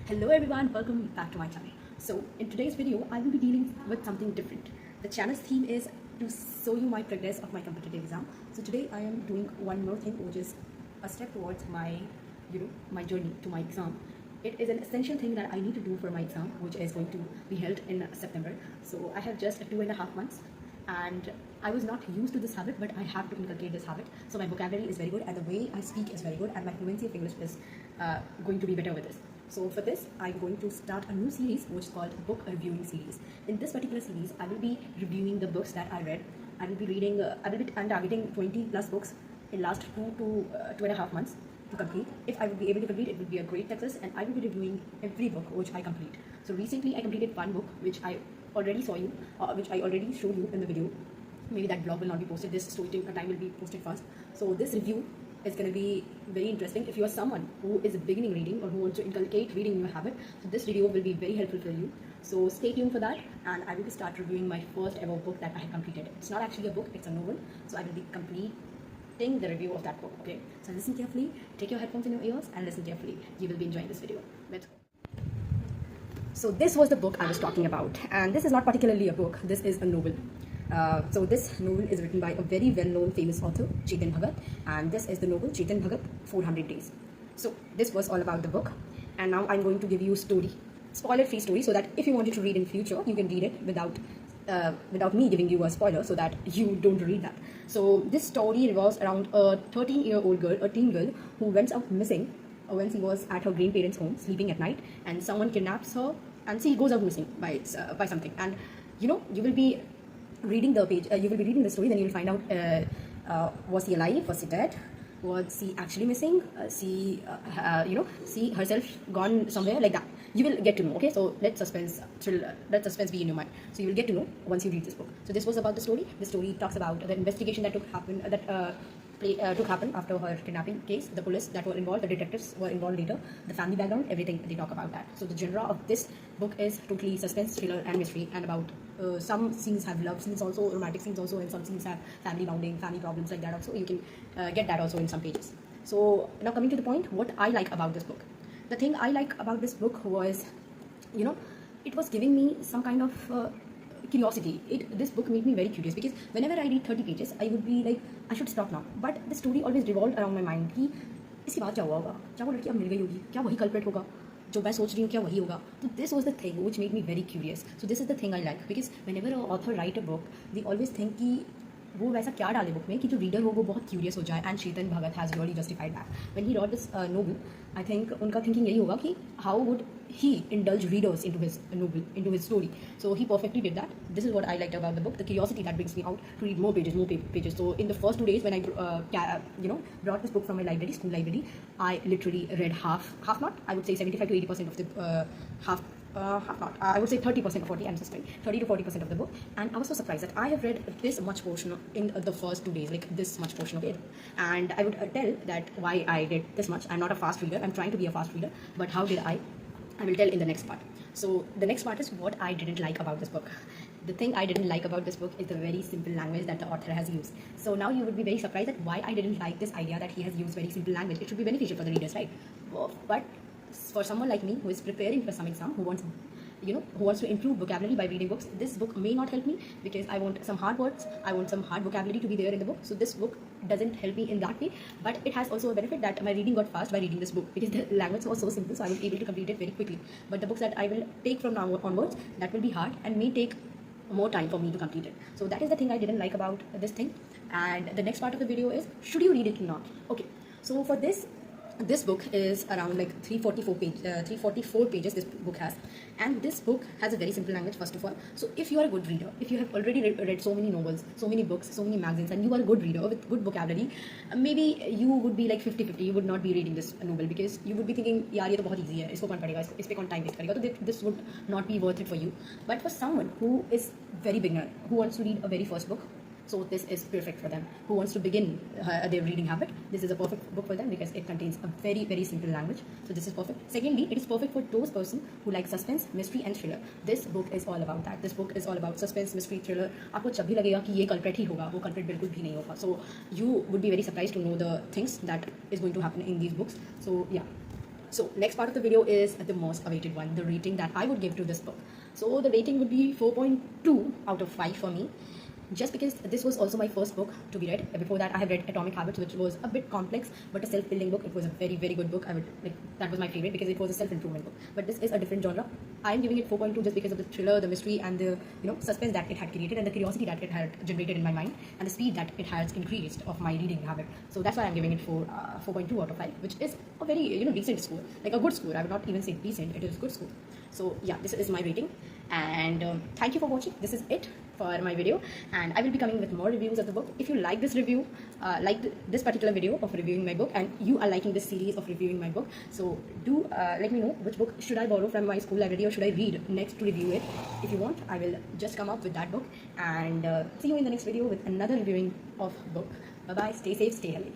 Hello everyone, welcome back to my channel. So in today's video, I will be dealing with something different. The channel's theme is to show you my progress of my competitive exam. So today I am doing one more thing, which is a step towards my, my journey to my exam. It is an essential thing that I need to do for my exam, which is going to be held in September. So I have just 2.5 months and I was not used to this habit, but I have to inculcate this habit. So my vocabulary is very good and the way I speak is very good and my fluency of English is going to be better with this. So for this, I'm going to start a new series which is called Book Reviewing Series. In this particular series, I will be reviewing the books that I read. I will be reading, I'm targeting 20 plus books in last 2.5 months to complete. If I will be able to complete, it will be a great success, and I will be reviewing every book which I complete. So recently I completed one book which I already showed you in the video. Maybe that blog will not be posted, this story time will be posted first. So this review is going to be very interesting if you are someone who is beginning reading or who wants to inculcate reading in your habit. So this video will be very helpful for you. So stay tuned for that, and I will be start reviewing my first ever book that I have completed. It's not actually a book, it's a novel. So I will be completing the review of that book. Okay, so listen carefully, take your headphones in your ears and listen carefully. You will be enjoying this video. Let's go. So this was the book I was talking about, and this is not particularly a book, this is a novel. So this novel is written by a very well-known famous author, Chetan Bhagat, and this is the novel Chetan Bhagat 400 Days. So this was all about the book, and now I'm going to give you a story, spoiler-free story, so that if you wanted to read in future, you can read it without me giving you a spoiler, so that you don't read that. So this story revolves around a 13-year-old girl, a teen girl, who went out missing when she was at her grandparents' home sleeping at night, and someone kidnaps her, and she goes out missing by something. And you will be reading the page, you will be reading the story, then you will find out was he alive, was he dead, was he actually missing, she herself gone somewhere, like that. You will get to know. Okay, so let suspense be in your mind. So you will get to know once you read this book. So this was about the story. The story talks about the investigation that took happen after her kidnapping case, the police that were involved, the detectives were involved later, the family background, everything they talk about that. So the genre of this book is totally suspense, thriller and mystery, and about some scenes have love scenes also, romantic scenes also, and some scenes have family bonding, family problems, like that also. You can get that also in some pages. So now coming to the point, what I like about this book. The thing I like about this book was, it was giving me some kind of curiosity. This book made me very curious, because whenever I read 30 pages, I would be like, I should stop now. But the story always revolved around my mind कि इसके बाद क्या हुआ होगा, क्या वो लड़की अब मिल गई होगी, क्या वही कल्प्रेट होगा जो मैं सोच रही हूँ, क्या वही होगा. So this was the thing which made me very curious. So this is the thing I like, because whenever an author write a book, they always think कि वो वैसा क्या डाले बुक में कि जो रीडर हो वो बहुत क्यूरियस हो जाए. And Chetan Bhagat has really justified that when he wrote this novel. I think उनका थिंकिंग यही होगा कि how would he indulge readers into his novel, into his story. So he perfectly did that. This is what I liked about the book, the curiosity that brings me out to read more pages. So in the first 2 days when I brought this book from my library, school library, I literally read half not, I would say 75 to 80% of the half not, I would say 30% of 40, I'm just saying 30 to 40% of the book. And I was so surprised that I have read this much portion in the first 2 days, like this much portion of it. And I would tell that why I did this much. I'm not a fast reader, I'm trying to be a fast reader, but how did I will tell in the next part. So the next part is what I didn't like about this book. The thing I didn't like about this book is the very simple language that the author has used. So now you would be very surprised at why I didn't like this idea that he has used very simple language. It should be beneficial for the readers, right? But for someone like me who is preparing for some exam, who wants to improve vocabulary by reading books, this book may not help me, because I want some hard words, I want some hard vocabulary to be there in the book. So this book doesn't help me in that way, but it has also a benefit that my reading got fast by reading this book, because the language was so simple, so I was able to complete it very quickly. But the books that I will take from now onwards, that will be hard and may take more time for me to complete it. So that is the thing I didn't like about this thing. And the next part of the video is, should you read it or not? Okay, so for this book is around like 344 pages this book has, and this book has a very simple language, first of all. So if you are a good reader, if you have already read so many novels, so many books, so many magazines, and you are a good reader with good vocabulary, maybe you would be like 50-50. You would not be reading this novel, because you would be thinking, yaar ye to bahut easy hai, isko kaun padhega, is pe kaun time waste karega. So this would not be worth it for you. But for someone who is very beginner, who wants to read a very first book, so this is perfect for them. Who wants to begin their reading habit, this is a perfect book for them, because it contains a very, very simple language. So this is perfect. Secondly, it is perfect for those person who like suspense, mystery and thriller. This book is all about that. This book is all about suspense, mystery, thriller. आपको जब भी लगेगा कि ये culprit ही होगा, वो culprit बिल्कुल भी नहीं होगा. So you would be very surprised to know the things that is going to happen in these books. So yeah. So next part of the video is the most awaited one, the rating that I would give to this book. So the rating would be 4.2 out of 5 for me, just because this was also my first book to be read. Before that I have read Atomic Habits, which was a bit complex but a self-building book. It was a very, very good book. I would like, that was my favorite because it was a self-improvement book. But this is a different genre. I am giving it 4.2 just because of the thriller, the mystery, and the suspense that it had created, and the curiosity that it had generated in my mind, and the speed that it has increased of my reading habit. So that's why I'm giving it 4.2 out of 5, which is a very decent score, like a good score. I would not even say decent, it is a good score. So yeah, this is my rating, and thank you for watching. This is it for my video, and I will be coming with more reviews of the book. If you like this review, this particular video of reviewing my book, and you are liking this series of reviewing my book, so do let me know which book should I borrow from my school library or should I read next to review it. If you want, I will just come up with that book, and see you in the next video with another reviewing of book. Bye bye, stay safe, stay healthy.